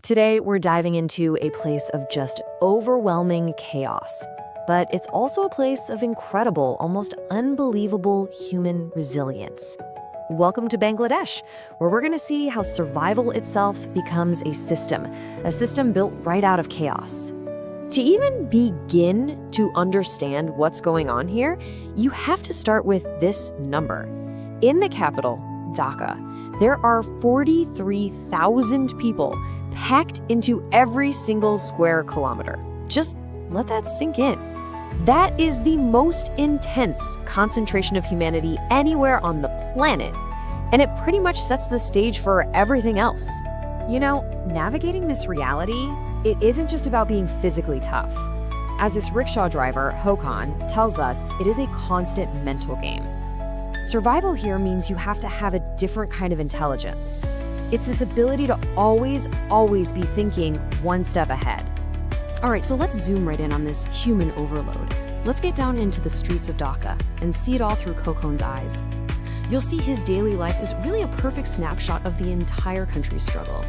Today, we're diving into a place of just overwhelming chaos. But it's also a place of incredible, almost unbelievable human resilience. Welcome to Bangladesh, where we're going to see how survival itself becomes a system built right out of chaos. To even begin to understand what's going on here, you have to start with this number. In the capital, Dhaka, there are 43,000 people packed into every single square kilometer. Just let that sink in. That is the most intense concentration of humanity anywhere on the planet, and it pretty much sets the stage for everything else. You know, navigating this reality, it isn't just about being physically tough. As this rickshaw driver, Hokan, tells us, it is a constant mental game. Survival here means you have to have a different kind of intelligence. It's this ability to always be thinking one step ahead. All right, so let's zoom right in on this human overload. Let's get down into the streets of Dhaka and see it all through Kokon's eyes. You'll see his daily life is really a perfect snapshot of the entire country's struggle.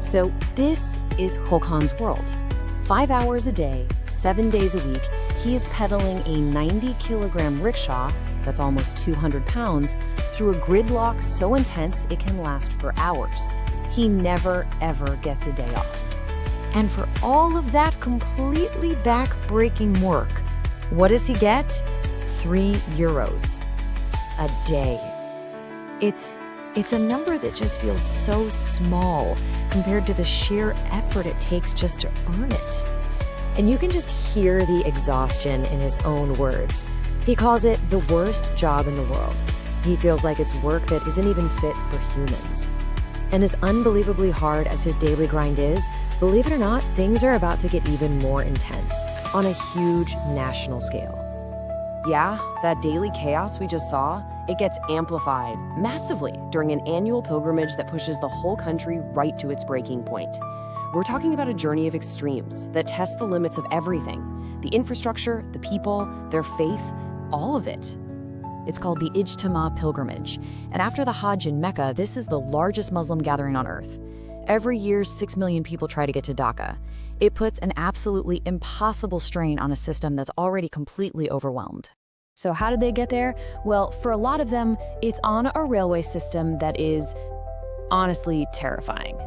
So this is Hokan's world. 5 hours a day, 7 days a week, he is pedaling a 90-kilogram rickshaw, that's almost 200 pounds, through a gridlock so intense it can last for hours. He never, ever gets a day off. And for all of that completely back-breaking work, what does he get? 3 euros a day. It's a number that just feels so small compared to the sheer effort it takes just to earn it. And you can just hear the exhaustion in his own words. He calls it the worst job in the world. He feels like it's work that isn't even fit for humans. And as unbelievably hard as his daily grind is, believe it or not, things are about to get even more intense on a huge national scale. Yeah, that daily chaos we just saw, it gets amplified massively during an annual pilgrimage that pushes the whole country right to its breaking point. We're talking about a journey of extremes that tests the limits of everything: the infrastructure, the people, their faith, all of it. It's called the Ijtima pilgrimage, and after the Hajj in Mecca, this is the largest Muslim gathering on earth. Every year, 6 million people try to get to Dhaka. It puts an absolutely impossible strain on a system that's already completely overwhelmed. So how did they get there? Well, for a lot of them, it's on a railway system that is honestly terrifying.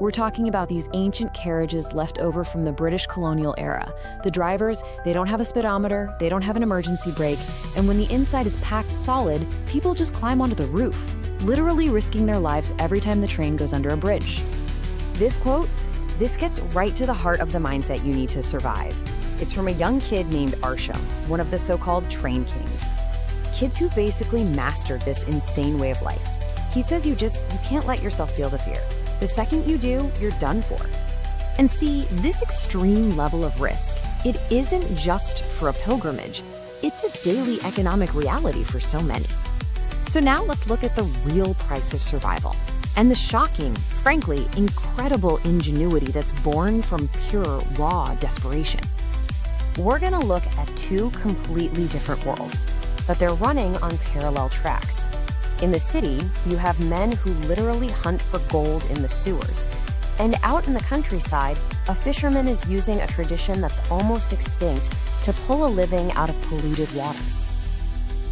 We're talking about these ancient carriages left over from the British colonial era. The drivers, they don't have a speedometer, they don't have an emergency brake, and when the inside is packed solid, people just climb onto the roof, literally risking their lives every time the train goes under a bridge. This quote, this gets right to the heart of the mindset you need to survive. It's from a young kid named Arsham, one of the so-called train kings. Kids who basically mastered this insane way of life. He says you can't let yourself feel the fear. The second you do, you're done for. And see, this extreme level of risk, it isn't just for a pilgrimage. It's a daily economic reality for so many. So now let's look at the real price of survival and the shocking, frankly, incredible ingenuity that's born from pure, raw desperation. We're gonna look at 2 completely different worlds, but they're running on parallel tracks. In the city, you have men who literally hunt for gold in the sewers. And out in the countryside, a fisherman is using a tradition that's almost extinct to pull a living out of polluted waters.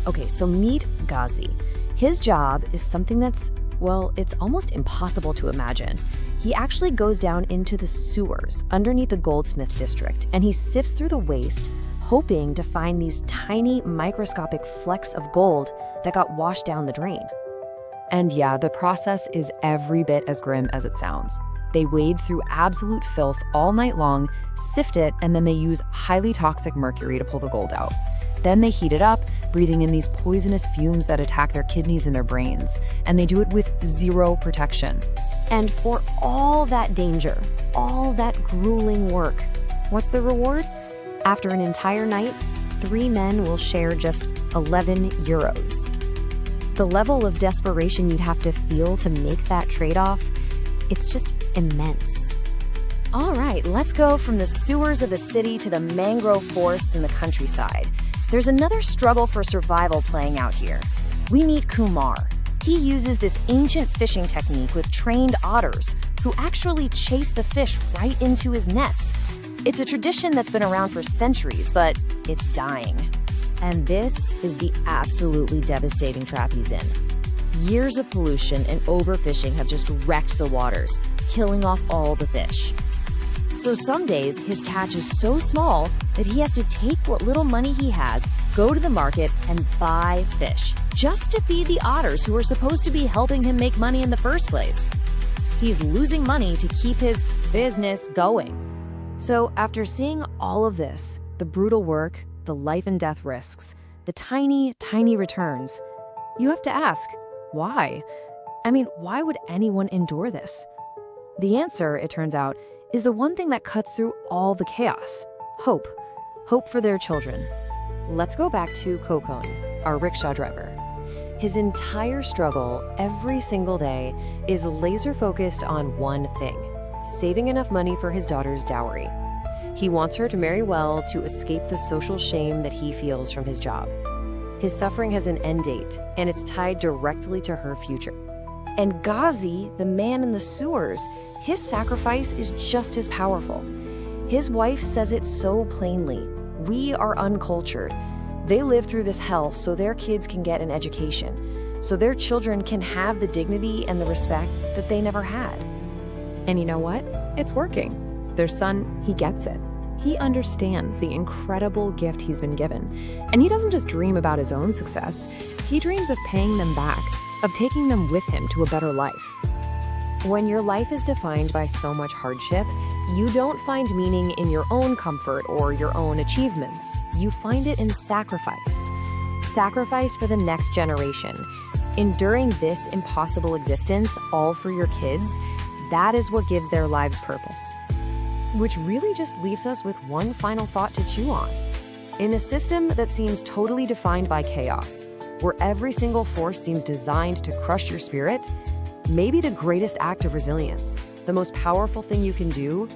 Okay, so meet Ghazi. His job is something that's, well, it's almost impossible to imagine. He actually goes down into the sewers underneath the Goldsmith district, and he sifts through the waste, hoping to find these tiny microscopic flecks of gold that got washed down the drain. And yeah, the process is every bit as grim as it sounds. They wade through absolute filth all night long, sift it, and then they use highly toxic mercury to pull the gold out. Then they heat it up, breathing in these poisonous fumes that attack their kidneys and their brains. And they do it with zero protection. And for all that danger, all that grueling work, what's the reward? After an entire night, 3 men will share just 11 euros. The level of desperation you'd have to feel to make that trade-off, it's just immense. All right, let's go from the sewers of the city to the mangrove forests in the countryside. There's another struggle for survival playing out here. We meet Kumar. He uses this ancient fishing technique with trained otters who actually chase the fish right into his nets. It's a tradition that's been around for centuries, but it's dying. And this is the absolutely devastating trap he's in. Years of pollution and overfishing have just wrecked the waters, killing off all the fish. So some days, his catch is so small that he has to take what little money he has, go to the market, and buy fish, just to feed the otters who are supposed to be helping him make money in the first place. He's losing money to keep his business going. So after seeing all of this, the brutal work, the life and death risks, the tiny, tiny returns, you have to ask, why? I mean, why would anyone endure this? The answer, it turns out, is the one thing that cuts through all the chaos: hope. Hope for their children. Let's go back to Kokon, our rickshaw driver. His entire struggle, every single day, is laser-focused on one thing: saving enough money for his daughter's dowry. He wants her to marry well to escape the social shame that he feels from his job. His suffering has an end date, and it's tied directly to her future. And Ghazi, the man in the sewers, his sacrifice is just as powerful. His wife says it so plainly: we are uncultured. They live through this hell so their kids can get an education, so their children can have the dignity and the respect that they never had. And you know what? It's working. Their son, he gets it. He understands the incredible gift he's been given. And he doesn't just dream about his own success. He dreams of paying them back, of taking them with him to a better life. When your life is defined by so much hardship, you don't find meaning in your own comfort or your own achievements. You find it in sacrifice. Sacrifice for the next generation. Enduring this impossible existence, all for your kids, that is what gives their lives purpose. Which really just leaves us with one final thought to chew on. In a system that seems totally defined by chaos, where every single force seems designed to crush your spirit, maybe the greatest act of resilience, the most powerful thing you can do,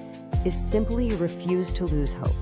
is simply refuse to lose hope.